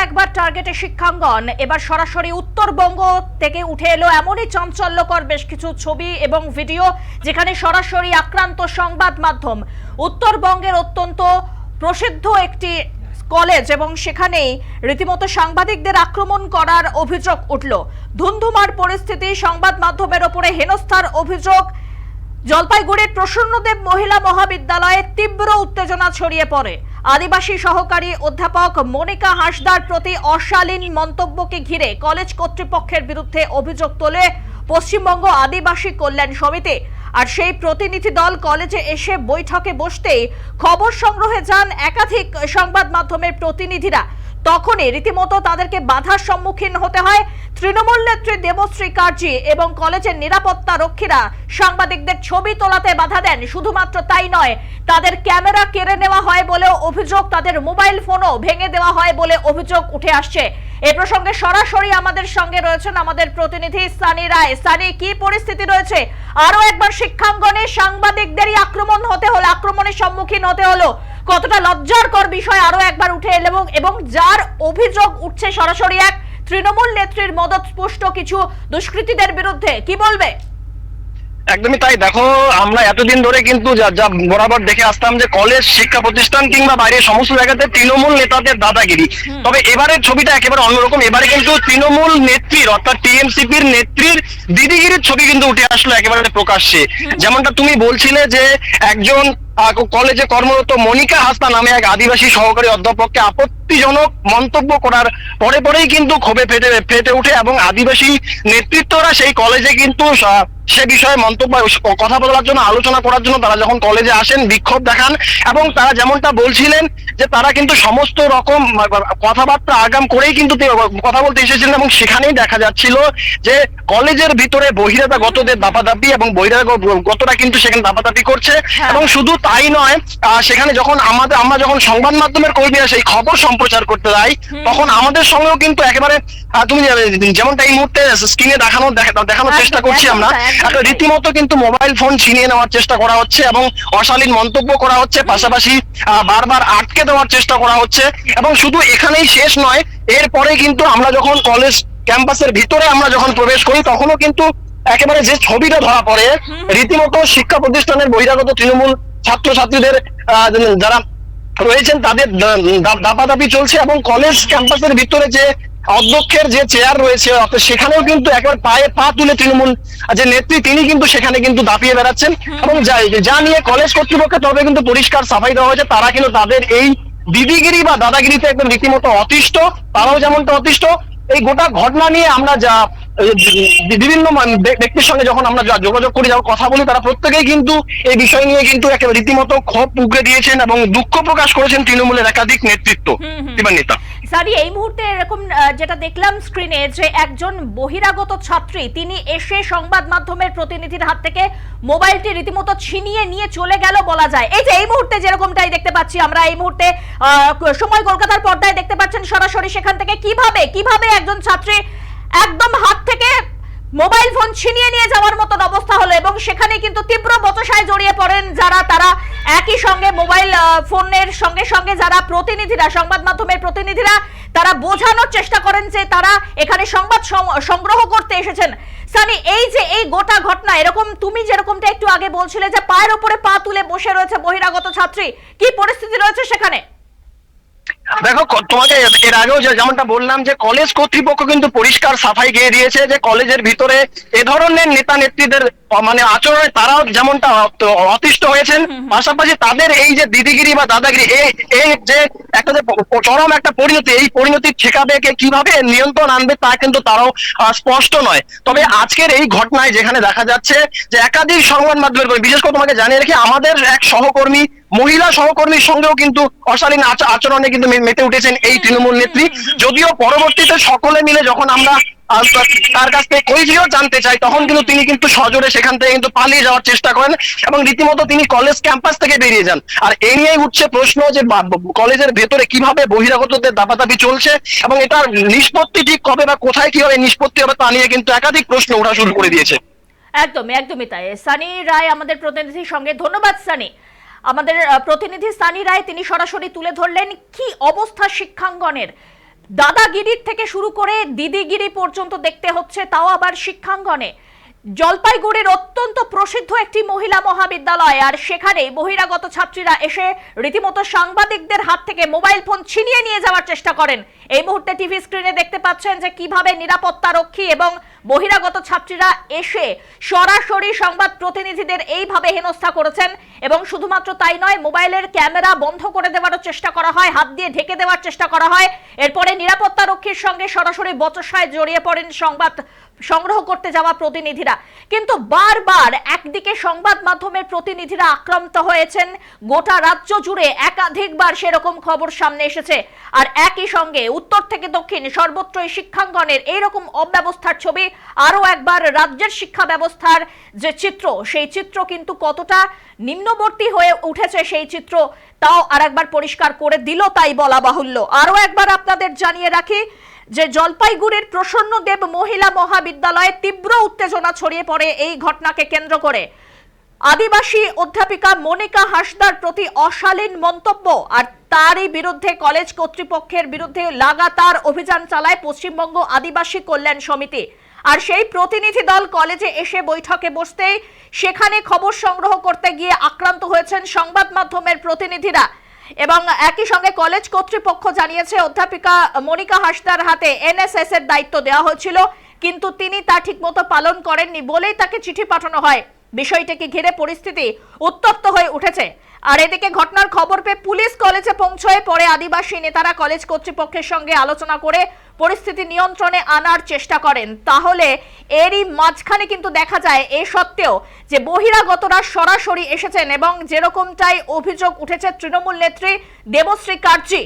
একবার টার্গেটে শিক্ষাঙ্গন, এবার সরাসরি উত্তরবঙ্গ থেকে উঠে এলো এমনই চাঞ্চল্যকর বেশ কিছু ছবি এবং ভিডিও, যেখানে সরাসরি আক্রান্ত সংবাদ মাধ্যম। উত্তরবঙ্গের অত্যন্ত প্রসিদ্ধ একটি কলেজ এবং সেখানেই রীতিমতো সাংবাদিকদের আক্রমণ করার অভিযোগ উঠল। ধুন্ধুমার পরিস্থিতি, সংবাদ মাধ্যমের ওপরে হেনস্থার অভিযোগ। জলপাইগুড়ির প্রসন্নদেব মহিলা মহাবিদ্যালয়ে তীব্র উত্তেজনা ছড়িয়ে পড়ে। আদিবাসী সহকারী অধ্যাপক মনিকা হাঁসদার প্রতি অশালীন মন্তব্যকে ঘিরে কলেজ কর্তৃপক্ষের বিরুদ্ধে অভিযোগ তোলে পশ্চিমবঙ্গ আদিবাসী কল্যাণ সমিতি। আর সেই প্রতিনিধি দল কলেজে এসে বৈঠকে বসতেই খবর সংগ্রহে যান একাধিক সংবাদ মাধ্যমের প্রতিনিধিরা। তখনই রীতিমতো তাদেরকে বাধার সম্মুখীন হতে হয় তৃণমূল নেত্রী দেবশ্রী কার্জি এবং কলেজের নিরাপত্তা রক্ষীরা সাংবাদিকদের ছবি তোলাতে বাধা দেন। শুধুমাত্র তাই নয়, তাদের ক্যামেরা কেড়ে নেওয়া হয় বলেও অভিযোগ, তাদের মোবাইল ফোনও ভেঙে দেওয়া হয় বলে অভিযোগ উঠে আসছে। এ প্রসঙ্গে সরাসরি আমাদের সঙ্গে রয়েছেন আমাদের প্রতিনিধি সানি রায়। সানি, কি পরিস্থিতি রয়েছে? আরো একবার শিক্ষাঙ্গনে সাংবাদিকদেরই আক্রমণের সম্মুখীন হতে হলো, কতটা লজ্জাকর বিষয় আরো একবার উঠে এলো এবং যার অভিযোগ উঠছে সরাসরি এক তৃণমূল নেত্রীর মদতপুষ্ট কিছু দুষ্কৃতীদের বিরুদ্ধে, কি বলবে? একদমই তাই। দেখো, আমরা এতদিন ধরে কিন্তু যা বরাবর দেখে আসতাম যে কলেজ, শিক্ষা প্রতিষ্ঠান কিংবা বাইরের সমস্ত জায়গাতে তৃণমূল নেতাদের দাদাগিরি। তবে এবারের ছবিটা একেবারে অন্যরকম। এবারে কিন্তু তৃণমূল নেত্রীর অর্থাৎ টিএমসিপির নেত্রীর দিদিগিরির ছবি কিন্তু উঠে আসলো একেবারে প্রকাশ্যে। যেমনটা তুমি বলছিলে যে একজন কলেজে কর্মরত মনিকা হাসদা নামে এক আদিবাসী সহকারী অধ্যাপককে আপত্তিজনক মন্তব্য করার পরেই কিন্তু ক্ষোভে ফেটে ওঠে এবং আদিবাসী নেতৃত্বরা সেই কলেজে কিন্তু সে বিষয়ে মন্তব্য কথা বলার জন্য, আলোচনা করার জন্য তারা যখন কলেজে আসেন, বিক্ষোভ দেখান এবং তারা যেমনটা বলছিলেন যে তারা কিন্তু সমস্ত রকম কথাবার্তা আগাম করেই কিন্তু কথা বলতে এসেছিলেন এবং সেখানেই দেখা যাচ্ছিল যে কলেজের ভিতরে বহিরাগতদের দাপাদাপি এবং বহিরাগতরা কিন্তু সেখানে দাপাদাপি করছে। এবং শুধু তাই নয়, সেখানে যখন আমরা যখন সংবাদ মাধ্যমের কর্মীরা সেই খবর সম্প্রচার করতে যাই, তখন আমাদের সঙ্গেও কিন্তু একেবারে তুমি যেমনটা এই মুহূর্তে স্ক্রিনে দেখানোর চেষ্টা করছি আমরা, রীতিমতো কিন্তু মোবাইল ফোন ছিনিয়ে নেওয়ার চেষ্টা করা হচ্ছে এবং অশালীন মন্তব্য করা হচ্ছে, পাশাপাশি বারবার আটকে দেওয়ার চেষ্টা করা হচ্ছে। এবং শুধু এখানেই শেষ নয়, এরপরে কিন্তু আমরা যখন কলেজ ক্যাম্পাসের ভিতরে আমরা যখন প্রবেশ করি, তখনও কিন্তু একেবারে যে ছবিটা ধরা পড়ে, রীতিমতো শিক্ষা প্রতিষ্ঠানের বহিরাগত তৃণমূল ছাত্রছাত্রীদের যারা রয়েছেন তাদের দাপাদাপি চলছে এবং কলেজ ক্যাম্পাসের ভিতরে যে অধ্যক্ষের যে চেয়ার রয়েছে সেখানেও কিন্তু একবার পায়ে পা তুলে তৃণমূল যে নেত্রী তিনি কিন্তু সেখানে কিন্তু দাপিয়ে বেড়াচ্ছেন। এবং যা নিয়ে কলেজ কর্তৃপক্ষ তবে কিন্তু পরিষ্কার সাফাই দেওয়া হয়েছে, তারা কিন্তু তাদের এই দিদিগিরি বা দাদাগিরিতে একদম রীতিমতো অতিষ্ঠ, তারাও যেমনটা অতিষ্ঠ। এই গোটা ঘটনা নিয়ে আমরা যা বিভিন্ন ব্যক্তির সঙ্গে যখন আমরা যোগাযোগ করি, যখন কথা বলি, তারা প্রত্যেকেই কিন্তু এই বিষয় নিয়ে কিন্তু একেবারে রীতিমতো ক্ষোভ উগরে দিয়েছেন এবং দুঃখ প্রকাশ করেছেন তৃণমূলের একাধিক নেতৃত্ব নেতা। সারি, এই মুহূর্তে এরকম যেটা দেখলাম স্ক্রিনে, যে একজন বহিরাগত ছাত্রী তিনি এসে সংবাদ মাধ্যমের প্রতিনিধির হাত থেকে মোবাইলটি রীতিমতো ছিনিয়ে নিয়ে চলে গেল বলা যায়। এই যে এই মুহূর্তে যেরকমটাই দেখতে পাচ্ছি আমরা, এই মুহূর্তে সময় কলকাতার পর্দায় দেখতে পাচ্ছেন সরাসরি সেখান থেকে কিভাবে একজন ছাত্রী একদম হাত থেকে মোবাইল ফোন ছিনিয়ে নিয়ে যাওয়ার মতন অবস্থা হলো এবং সেখানে কিন্তু তীব্র বচসায় জড়িয়ে পড়েন তারা একই সঙ্গে মোবাইল ফোনের সঙ্গে সঙ্গে যারা প্রতিনিধিরা, সংবাদ মাধ্যমের প্রতিনিধিরা, তারা বোঝানোর চেষ্টা করেন যে তারা এখানে সংবাদ সংগ্রহ করতে এসেছেন। সানি, এই যে এই গোটা ঘটনা, এরকম তুমি যেরকমটা একটু আগে বলছিলে যে পায়ের উপরে পা তুলে বসে রয়েছে বহিরাগত ছাত্রী, কি পরিস্থিতি রয়েছে সেখানে? দেখো, তোমাকে এর আগেও যেমনটা বললাম যে কলেজ কর্তৃপক্ষ কিন্তু পরিষ্কার সাফাই গেয়ে দিয়েছে যে কলেজের ভিতরে এ ধরনের নেতা নেত্রীদের আচরণে তারাও যেমনটা অতিষ্ঠ হয়েছেন, পাশাপাশি তাদের এই যে দিদিগিরি বা দাদাগিরি, এই যে একটা যে চরম একটা পরিণতি, এই পরিণতির ঠেকাবে কিভাবে নিয়ন্ত্রণ আনবে তা কিন্তু তারাও স্পষ্ট নয়। তবে আজকের এই ঘটনায় যেখানে দেখা যাচ্ছে যে একাধিক সংবাদ মাধ্যমের, বিশেষ করে তোমাকে জানিয়ে রেখে আমাদের এক সহকর্মী, মহিলা সহকর্মীর সঙ্গেও কিন্তু অশালীন আচরণে কিন্তু মেতে উঠেছেন এই তৃণমূল নেত্রী। যদিও পরবর্তীতে সকলে মিলে যখন আমরা তার কাছ থেকে কৈফিয়ত জানতে চাই, তখন কিন্তু তিনি কিন্তু সজোরে সেখান থেকে কিন্তু পালিয়ে যাওয়ার চেষ্টা করেন এবং রীতিমতো তিনি কলেজ ক্যাম্পাস থেকে বেরিয়ে যান। আর এই নিয়েই উঠছে প্রশ্ন যে কলেজের ভেতরে কিভাবে বহিরাগতদের দাপাদাপি চলছে এবং এটার নিষ্পত্তি ঠিক কবে বা কোথায় কিভাবে নিষ্পত্তি হবে তা নিয়ে কিন্তু একাধিক প্রশ্ন ওঠা শুরু করে দিয়েছে। একদমই তাই। সানি রায় আমাদের প্রতিনিধির সঙ্গে, ধন্যবাদ সানি। আমাদের প্রতিনিধি সানি রায় তিনি সরাসরি তুলে ধরলেন কি অবস্থা শিক্ষাঙ্গনের। দাদাগিরির থেকে শুরু করে দিদিগিরি পর্যন্ত দেখতে হচ্ছে, তাও আবার শিক্ষাঙ্গনে। জলপাইগুড়ির অত্যন্ত প্রসিদ্ধ একটি মহিলা মহাবিদ্যালয়, আর সেখানে বহিরাগত ছাত্রীরা এসে রীতিমতো সাংবাদিকদের হাত থেকে মোবাইল ফোন ছিনিয়ে নিয়ে যাওয়ার চেষ্টা করেন। এই মুহূর্তে টিভি স্ক্রিনে দেখতে পাচ্ছেন যে কিভাবে নিরাপত্তা রক্ষী এবং বহিরাগত ছাত্রীরা এসে সরাসরি সংবাদ প্রতিনিধিদের এইভাবে হেনস্থা করেছেন। এবং শুধুমাত্র তাই নয়, মোবাইলের ক্যামেরা বন্ধ করে দেওয়ার চেষ্টা করা হয়, হাত দিয়ে ঢেকে দেওয়ার চেষ্টা করা হয়। এরপরে নিরাপত্তা রক্ষীর সঙ্গে সরাসরি বচসায় জড়িয়ে পড়েন সংবাদ সংগ্রহ করতে যাওয়া প্রতিনিধিরা। কিন্তু বারবার একদিকে সংবাদ মাধ্যমের প্রতিনিধিরা আক্রান্ত হয়েছেন, গোটা রাজ্য জুড়ে একাধিকবার সেরকম খবর সামনে এসেছে। আর একই সঙ্গে উত্তর থেকে দক্ষিণ সর্বত্রই শিক্ষাঙ্গনের এইরকম অব্যবস্থার ছবি। আরো একবার রাজ্যের শিক্ষা ব্যবস্থার যে চিত্র, সেই চিত্র কিন্তু কতটা নিম্নবর্তী হয়ে উঠেছে সেই চিত্র তাও আরেকবার পরিষ্কার করে দিল, তাই বলা বাহুল্য। আরো একবার আপনাদের জানিয়ে রাখি যে জলপাইগুড়ির প্রসন্নদেব মহিলা মহাবিদ্যালয়ে তীব্র উত্তেজনা ছড়িয়ে পড়ে এই ঘটনাকে কেন্দ্র করে। আদিবাসী অধ্যাপিকা মনিকা হাসদার প্রতি অশালীন মন্তব্য, আর তারই বিরুদ্ধে কলেজ কর্তৃপক্ষের বিরুদ্ধে লাগাতার অভিযান চালায় পশ্চিমবঙ্গ আদিবাসী কল্যাণ সমিতি। আর সেই প্রতিনিধি দল কলেজে এসে বৈঠকে বসতেই সেখানে খবর সংগ্রহ করতে গিয়ে আক্রান্ত হয়েছেন সংবাদ মাধ্যমের প্রতিনিধিরা। এবং একই সঙ্গে কলেজ কর্তৃপক্ষ জানিয়েছে অধ্যাপিকা মনিকা হাসদার হাতে এনএসএস এর দায়িত্ব দেওয়া হয়েছিল, কিন্তু তিনি তা ঠিকমতো পালন করেননি বলেই তাকে চিঠি পাঠানো হয়। বিষয়টিকে ঘিরে পরিস্থিতি উত্তপ্ত হয়ে উঠেছে। আর এদিকে ঘটনার খবর পেয়ে পুলিশ কলেজে পৌঁছয়ে পরে আদিবাসী নেতারা কলেজ কর্তৃপক্ষের সঙ্গে আলোচনা করে পরিস্থিতি নিয়ন্ত্রণে আনার চেষ্টা করেন। তাহলে এরই মাঝখানে কিন্তু দেখা যায় এ সত্ত্বেও যে বহিরাগতরা সরাসরি এসেছেন এবং যেরকমটাই অভিযোগ উঠেছে তৃণমূল নেত্রী দেবশ্রী কার্জি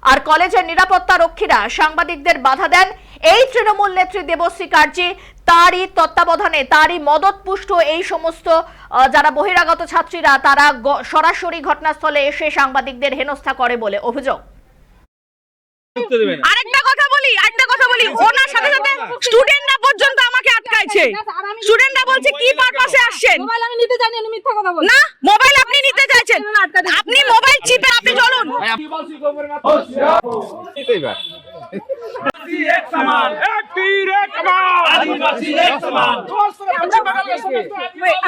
আর কলেজের নিরাপত্তা রক্ষীরা সাংবাদিকদের বাধা দেন। এই তৃণমূল নেত্রী দেবশ্রী কার্জি তারই তত্ত্বাবধানে, তারই মদতপুষ্ট এই সমস্ত যারা বহিরাগত ছাত্রীরা তারা সরাসরি ঘটনাস্থলে এসে সাংবাদিকদের হেনস্থা করে বলে অভিযোগ। আরেকটা কথা বলি ওনার সাথে সাথে স্টুডেন্টরা পর্যন্ত আমাকে আটকাইছে। স্টুডেন্টরা বলছে কি পারপাসে আসছেন? মোবাইল আমি নিতে জানি না, মিথ্যা কথা বলছি না, মোবাইল আপনি নিতে চাইছেন, আপনি মোবাইল চিপে আপনি চলুন।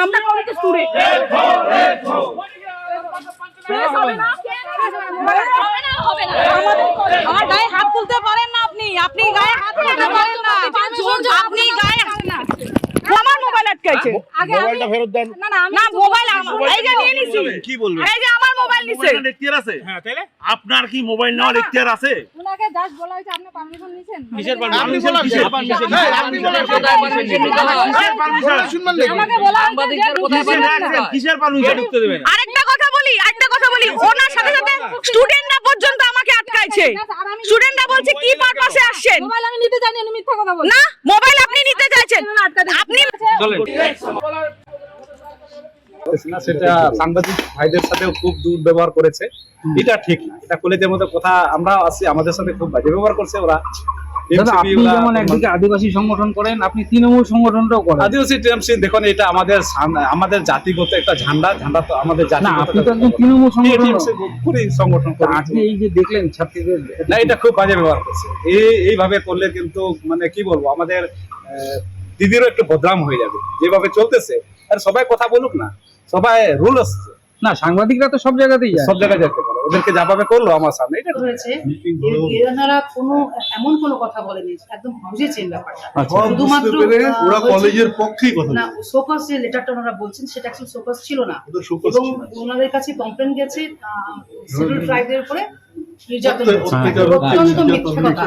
আমরা কলেজের স্টুডেন্ট। আমার গায়ে হাত তুলতে পারেন না আপনি, আপনি গায়ে হাত তুলতে পারেন না, আপনি গায়ে আমার মোবাইল আটকাইছে। মোবাইলটা ফেরত দেন। না না না, মোবাইল এই যে নিয়ে নিছি। কি বলবেন? এই যে আমার মোবাইল নিছে। মোবাইল এখতিয়ার আছে? হ্যাঁ, তাইলে আপনার কি মোবাইল নেওয়ার এখতিয়ার আছে? ওনাকে জাস্ট বলা হয়েছে আপনি পারমিশন নিছেন। কিসের পারমিশন? কিসের পারমিশন? আমাকে বলা হয়েছে কিসের পারমিশন ঢুকতে দেবেন? আরেকটা কথা বলি ওনার সাথে সাথে স্টুডেন্টরা পর্যন্ত আমাকে আটকাইছে। স্টুডেন্টরা বলছে কি পারপাসে আসছেন? মোবাইল আমি নিতে জানি না, মিথ্যা কথা বলছি না, মোবাইল আপনি নিতে চাইছেন, আপনি না, সেটা সাংবাদিক ভাইদের সাথেও খুব দুর্ব্যবহার করেছে। এটা ঠিক না, এটা কলেজের মধ্যে কথা। আমরা আছি, আমাদের সাথে খুব বাজে ব্যবহার করছে ওরা। দাদা, আপনি যেমন একদিকে আদিবাসী সংগঠন করেন, আপনি তৃণমূল সংগঠনটাও করেন। আদিবাসী টিএমসি দেখুন, এটা আমাদের জাতিগত একটা ঝান্ডা তো আমাদের না, জাতিগত আপনি তো একজন তৃণমূল সংগঠন পুরো সংগঠন করে। আপনি এই যে দেখলেন ছাত্রীদের, না, এটা খুব বাজে ব্যবহার করছে। এইভাবে করলে কিন্তু মানে কি বলবো, আমাদের দিদিরও একটু বদনাম হয়ে যাবে যেভাবে চলতেছে। আর সবাই কথা বলুক না, সবাই রুল আসছে না, সাংবাদিকরা তো সব জায়গাতেই যায়। সব জায়গায় যেতে পারে। ওদেরকে যাভাবে করলো আমার সামনে, এটা হয়েছে এনারা এমন কোনো কথা বলেনি, একদম বুঝেছেন ব্যাপারটা। আচ্ছা। শুধুমাত্র ওরা কলেজের পক্ষেই কথা না, সোকাস যে লেটারটা ওনারা বলছেন সেটা অ্যাকচুয়ালি সোকাস ছিল না, এবং ওনাদের কাছে কমপ্লেন গেছে সিভিল ট্রাইবের উপরে নির্যাতন, অত্যন্ত মিথ্যা কথা।